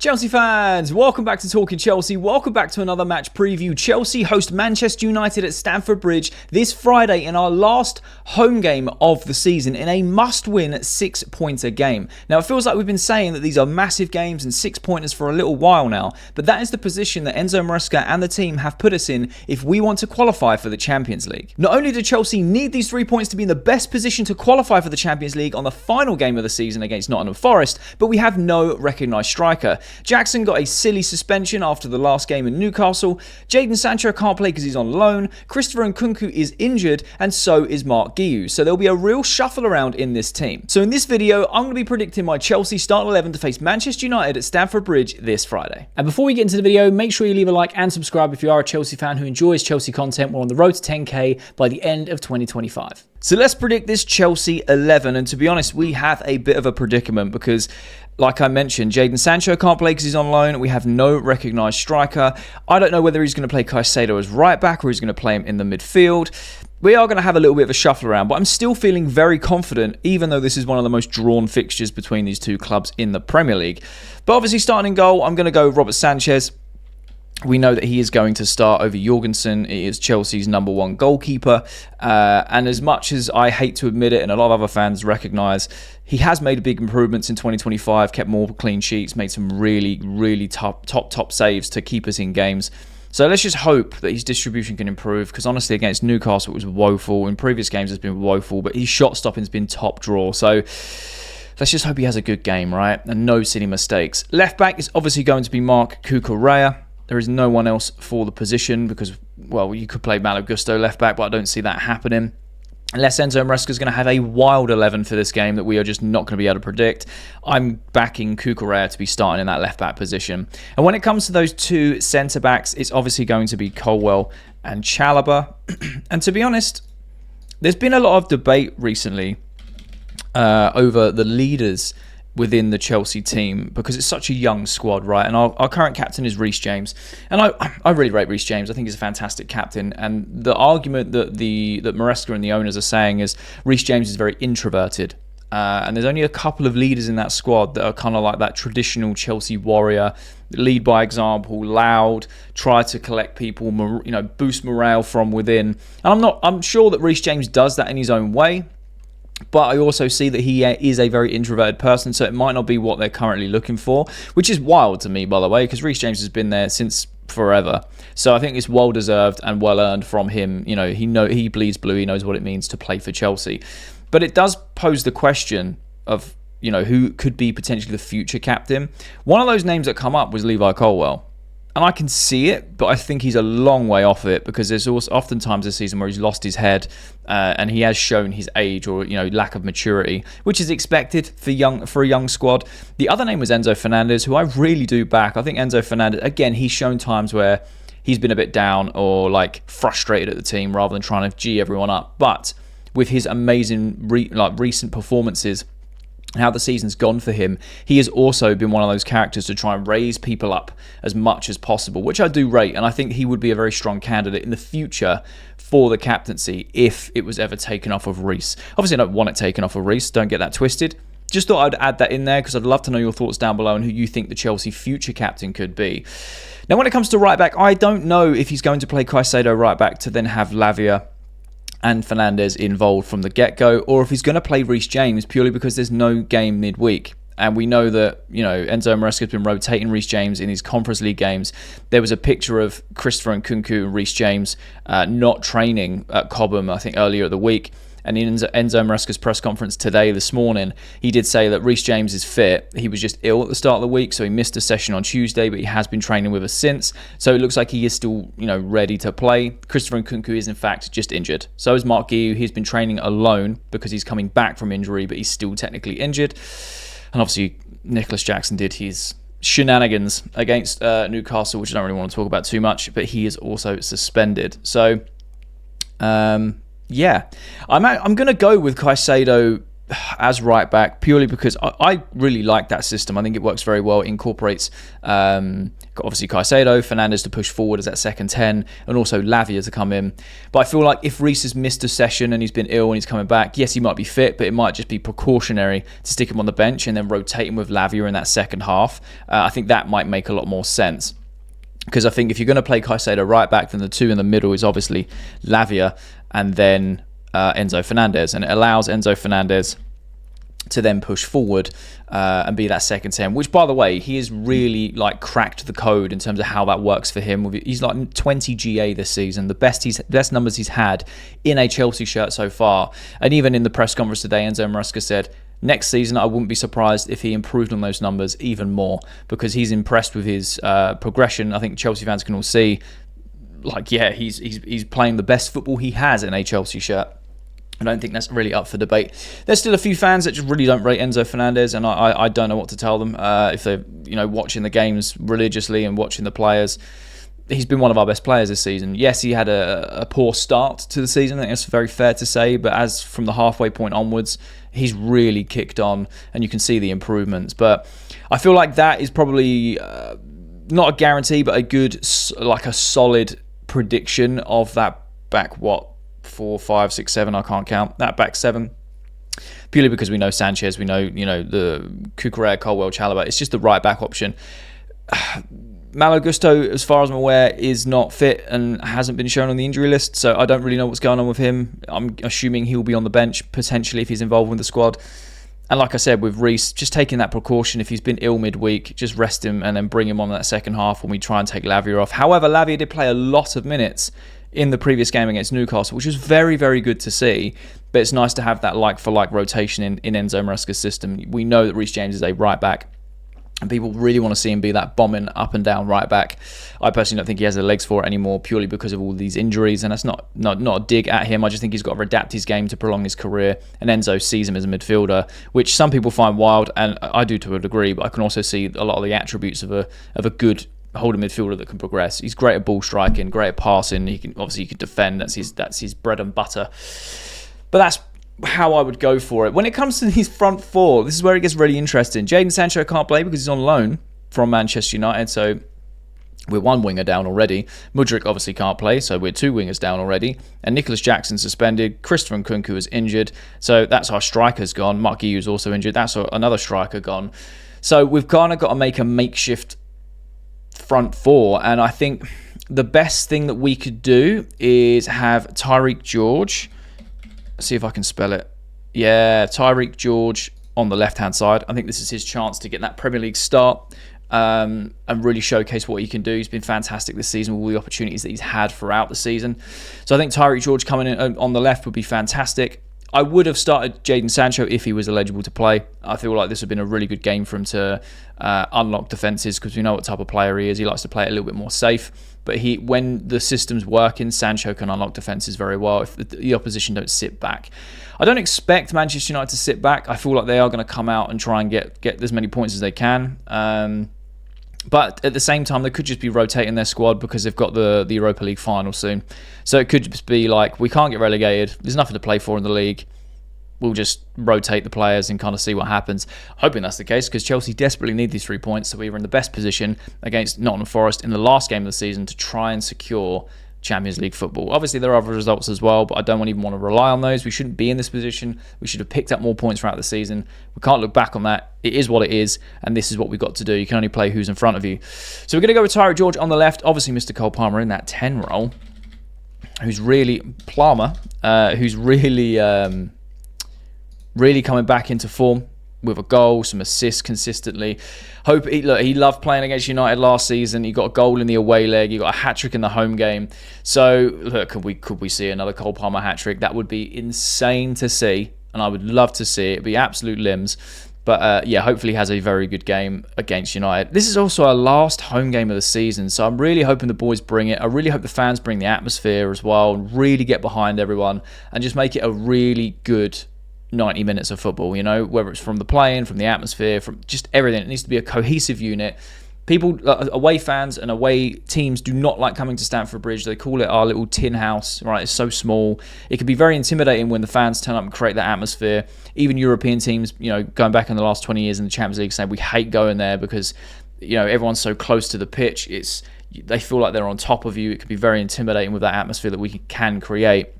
Chelsea fans, welcome back to Talking Chelsea. Welcome back to another match preview. Chelsea host Manchester United at Stamford Bridge this Friday in our last home game of the season in a must-win 6-pointer game. Now, it feels like we've been saying that these are massive games and 6-pointers for a little while now, but that is the position that Enzo Marasca and the team have put us in if we want to qualify for the Champions League. Not only do Chelsea need these 3 points to be in the best position to qualify for the Champions League on the final game of the season against Nottingham Forest, but we have no recognised striker. Jackson got a silly suspension after the last game in Newcastle. Jadon Sancho can't play because he's on loan. Christopher Nkuku is injured, and so is Marc Guiu. So there'll be a real shuffle around in this team. So in this video, I'm going to be predicting my Chelsea starting 11 to face Manchester United at Stamford Bridge this Friday. And before we get into the video, make sure you leave a like and subscribe if you are a Chelsea fan who enjoys Chelsea content. We're on the road to 10k by the end of 2025. So let's predict this Chelsea 11, and to be honest, we have a bit of a predicament because, like I mentioned, Jadon Sancho can't play because he's on loan. We have no recognised striker. I don't know whether he's going to play Caicedo as right back or he's going to play him in the midfield. We are going to have a little bit of a shuffle around, but I'm still feeling very confident, even though this is one of the most drawn fixtures between these two clubs in the Premier League. But obviously, starting in goal, I'm going to go Robert Sanchez. We know that he is going to start over Jorgensen. He is Chelsea's #1 goalkeeper. And as much as I hate to admit it, and a lot of other fans recognise, he has made big improvements in 2025, kept more clean sheets, made some really top saves to keep us in games. So let's just hope that his distribution can improve, because honestly, against Newcastle, it was woeful. In previous games, it's been woeful, but his shot stopping's been top draw. So let's just hope he has a good game, right? And no silly mistakes. Left back is obviously going to be Marc Guiu. There is no one else for the position because, well, you could play Malo Gusto left back, but I don't see that happening. Unless Enzo Marasca is going to have a wild 11 for this game that we are just not going to be able to predict. I'm backing Cucurella to be starting in that left back position. And when it comes to those two centre backs, it's obviously going to be Colwill and Chalobah. And to be honest, there's been a lot of debate recently over the leaders within the Chelsea team because it's such a young squad, right? And our current captain is Reece James, and I really rate Reece James. I think he's a fantastic captain. And the argument that Marasca and the owners are saying is Reece James is very introverted, and there's only a couple of leaders in that squad that are kind of like that traditional Chelsea warrior, lead by example, loud, try to collect people, boost morale from within. And I'm sure that Reece James does that in his own way. But I also see that he is a very introverted person, so it might not be what they're currently looking for, which is wild to me, by the way, because Reece James has been there since forever. So I think it's well-deserved and well-earned from him. He bleeds blue. He knows what it means to play for Chelsea. But it does pose the question of, who could be potentially the future captain. One of those names that come up was Levi Colwill. And I can see it, but I think he's a long way off it because there's also oftentimes a season where he's lost his head and he has shown his age or lack of maturity, which is expected for a young squad. The other name was Enzo Fernandez, who I really do back. I think Enzo Fernandez, again, he's shown times where he's been a bit down or frustrated at the team rather than trying to G everyone up. But with his amazing recent performances, how the season's gone for him, he has also been one of those characters to try and raise people up as much as possible, which I do rate, and I think he would be a very strong candidate in the future for the captaincy if it was ever taken off of Reece. Obviously, I don't want it taken off of Reece, don't get that twisted. Just thought I'd add that in there because I'd love to know your thoughts down below on who you think the Chelsea future captain could be. Now, when it comes to right back, I don't know if he's going to play Caicedo right back to then have Lavia and Fernandez involved from the get-go, or if he's going to play Reece James purely because there's no game midweek. And we know that, Enzo Marasca has been rotating Reece James in his Conference League games. There was a picture of Christopher Nkuku and Reece James not training at Cobham, I think, earlier in the week. And in Enzo Marasca's press conference this morning, he did say that Reece James is fit. He was just ill at the start of the week, so he missed a session on Tuesday, but he has been training with us since. So it looks like he is still, ready to play. Christopher Nkuku is, in fact, just injured. So is Marc Guiu. He's been training alone because he's coming back from injury, but he's still technically injured. And obviously, Nicholas Jackson did his shenanigans against Newcastle, which I don't really want to talk about too much, but he is also suspended. So, yeah, I'm going to go with Caicedo as right back, purely because I really like that system. I think it works very well. It incorporates obviously Caicedo, Fernandez to push forward as that second 10, and also Lavia to come in. But I feel like if Reece has missed a session and he's been ill and he's coming back, yes, he might be fit, but it might just be precautionary to stick him on the bench and then rotate him with Lavia in that second half. I think that might make a lot more sense. Because I think if you're going to play Caicedo right back, then the two in the middle is obviously Lavia and then Enzo Fernandez, and it allows Enzo Fernandez to then push forward and be that second 10, which, by the way, he has really like cracked the code in terms of how that works for him. He's like 20 GA this season, the best numbers he's had in a Chelsea shirt so far. And even in the press conference today, Enzo Marasca said next season I wouldn't be surprised if he improved on those numbers even more, because he's impressed with his progression. I think Chelsea fans can all see, like, yeah, he's playing the best football he has in a Chelsea shirt. I don't think that's really up for debate. There's still a few fans that just really don't rate Enzo Fernandez, and I don't know what to tell them. If they're watching the games religiously and watching the players, he's been one of our best players this season. Yes, he had a poor start to the season. I think that's very fair to say. But as from the halfway point onwards, he's really kicked on, and you can see the improvements. But I feel like that is probably not a guarantee, but a good, like a solid prediction of that back 4, 5, 6, 7. I can't count that back 7, purely because we know Sanchez, we know the Cucurella, Colwell, Chalobah. It's just the right back option. Malo Gusto, as far as I'm aware, is not fit and hasn't been shown on the injury list, so I don't really know what's going on with him. I'm assuming he'll be on the bench potentially if he's involved with the squad. And like I said, with Reece, just taking that precaution, if he's been ill midweek, just rest him and then bring him on that second half when we try and take Lavia off. However, Lavia did play a lot of minutes in the previous game against Newcastle, which was very, very good to see. But it's nice to have that like-for-like rotation in Enzo Marasca's system. We know that Reece James is a right back, and people really want to see him be that bombing up and down right back. I personally don't think he has the legs for it anymore, purely because of all these injuries, and that's not a dig at him. I just think he's got to adapt his game to prolong his career, and Enzo sees him as a midfielder, which some people find wild, and I do to a degree, but I can also see a lot of the attributes of a good holding midfielder that can progress. He's great at ball striking, great at passing. He can defend. That's his bread and butter. But that's how I would go for it. When it comes to these front four, this is where it gets really interesting. Jadon Sancho can't play because he's on loan from Manchester United, so we're one winger down already. Mudryk obviously can't play, so we're two wingers down already. And Nicholas Jackson suspended. Christopher Nkuku is injured, so that's our striker's gone. Marc Guiu is also injured. That's another striker gone. So we've kind of got to make a makeshift front four, and I think the best thing that we could do is have Tyreek George. See if I can spell it. Yeah, Tyreek George on the left-hand side. I think this is his chance to get that Premier League start and really showcase what he can do. He's been fantastic this season with all the opportunities that he's had throughout the season. So I think Tyreek George coming in on the left would be fantastic. I would have started Jadon Sancho if he was eligible to play. I feel like this would have been a really good game for him to unlock defences, because we know what type of player he is. He likes to play it a little bit more safe. But when the system's working, Sancho can unlock defences very well if the opposition don't sit back. I don't expect Manchester United to sit back. I feel like they are going to come out and try and get as many points as they can. But at the same time, they could just be rotating their squad because they've got the Europa League final soon. So it could just be like, we can't get relegated. There's nothing to play for in the league. We'll just rotate the players and kind of see what happens. Hoping that's the case, because Chelsea desperately need these 3 points, so we were in the best position against Nottingham Forest in the last game of the season to try and secure Champions League football. Obviously, there are other results as well, but I don't even want to rely on those. We shouldn't be in this position. We should have picked up more points throughout the season. We can't look back on that. It is what it is, and this is what we've got to do. You can only play who's in front of you. So we're going to go with Tyreek George on the left. Obviously, Mr. Cole Palmer in that 10 role, who's really really coming back into form with a goal, some assists consistently. He loved playing against United last season. He got a goal in the away leg. He got a hat-trick in the home game. So, look, could we see another Cole Palmer hat-trick? That would be insane to see, and I would love to see it. It'd be absolute limbs. But, yeah, hopefully he has a very good game against United. This is also our last home game of the season, so I'm really hoping the boys bring it. I really hope the fans bring the atmosphere as well and really get behind everyone and just make it a really good 90 minutes of football, whether it's from the playing, from the atmosphere, from just everything. It needs to be a cohesive unit. People, away fans and away teams do not like coming to Stamford Bridge. They call it our little tin house, right? It's so small. It can be very intimidating when the fans turn up and create that atmosphere. Even European teams, going back in the last 20 years in the Champions League, saying we hate going there because, everyone's so close to the pitch. They feel like they're on top of you. It can be very intimidating with that atmosphere that we can create.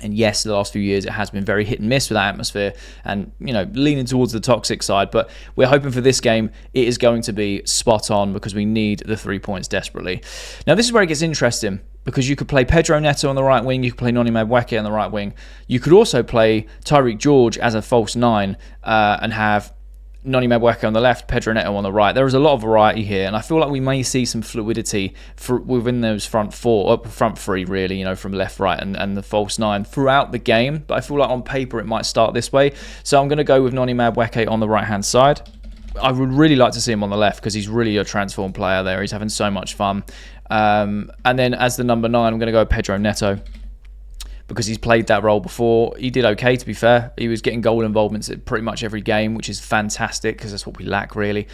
And yes, the last few years it has been very hit and miss with that atmosphere and, leaning towards the toxic side. But we're hoping for this game it is going to be spot on because we need the 3 points desperately. Now, this is where it gets interesting because you could play Pedro Neto on the right wing. You could play Noni Madueke on the right wing. You could also play Tyreek George as a false 9 and have Noni Madueke on the left, Pedro Neto on the right. There is a lot of variety here, and I feel like we may see some fluidity within those front three, really, from left, right, and the false 9 throughout the game. But I feel like on paper it might start this way. So I'm going to go with Noni Madueke on the right-hand side. I would really like to see him on the left because he's really a transformed player there. He's having so much fun. And then as the number 9, I'm going to go Pedro Neto, because he's played that role before. He did okay, to be fair. He was getting goal involvements at pretty much every game, which is fantastic because that's what we lack, really.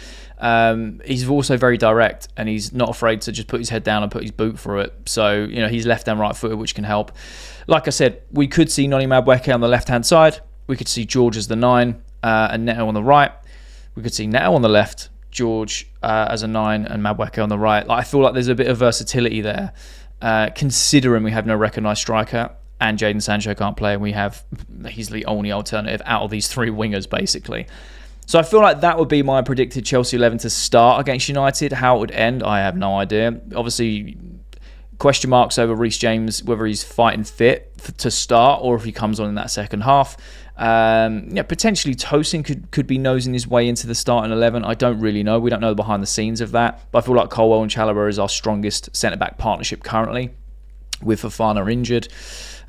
He's also very direct, and he's not afraid to just put his head down and put his boot through it. So, he's left and right footed, which can help. Like I said, we could see Noni Madueke on the left-hand side. We could see George as the 9 and Neto on the right. We could see Neto on the left, George as a 9 and Madueke on the right. I feel like there's a bit of versatility there, considering we have no recognised striker. And Jadon Sancho can't play, and he's the only alternative out of these 3 wingers, basically. So I feel like that would be my predicted Chelsea 11 to start against United. How it would end, I have no idea. Obviously, question marks over Reece James, whether he's fighting fit to start or if he comes on in that second half. Potentially Tosin could be nosing his way into the starting 11. I don't really know. We don't know the behind the scenes of that. But I feel like Colwell and Chalobah is our strongest centre-back partnership currently, with Fofana injured.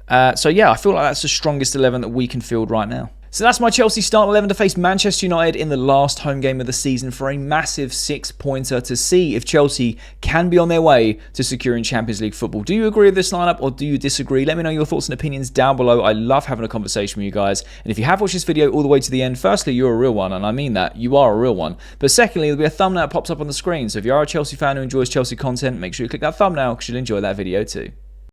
I feel like that's the strongest 11 that we can field right now. So that's my Chelsea starting 11 to face Manchester United in the last home game of the season for a massive 6-pointer to see if Chelsea can be on their way to securing Champions League football. Do you agree with this lineup or do you disagree? Let me know your thoughts and opinions down below. I love having a conversation with you guys. And if you have watched this video all the way to the end, firstly, you're a real one, and I mean that. You are a real one. But secondly, there'll be a thumbnail that pops up on the screen. So if you are a Chelsea fan who enjoys Chelsea content, make sure you click that thumbnail because you'll enjoy that video too.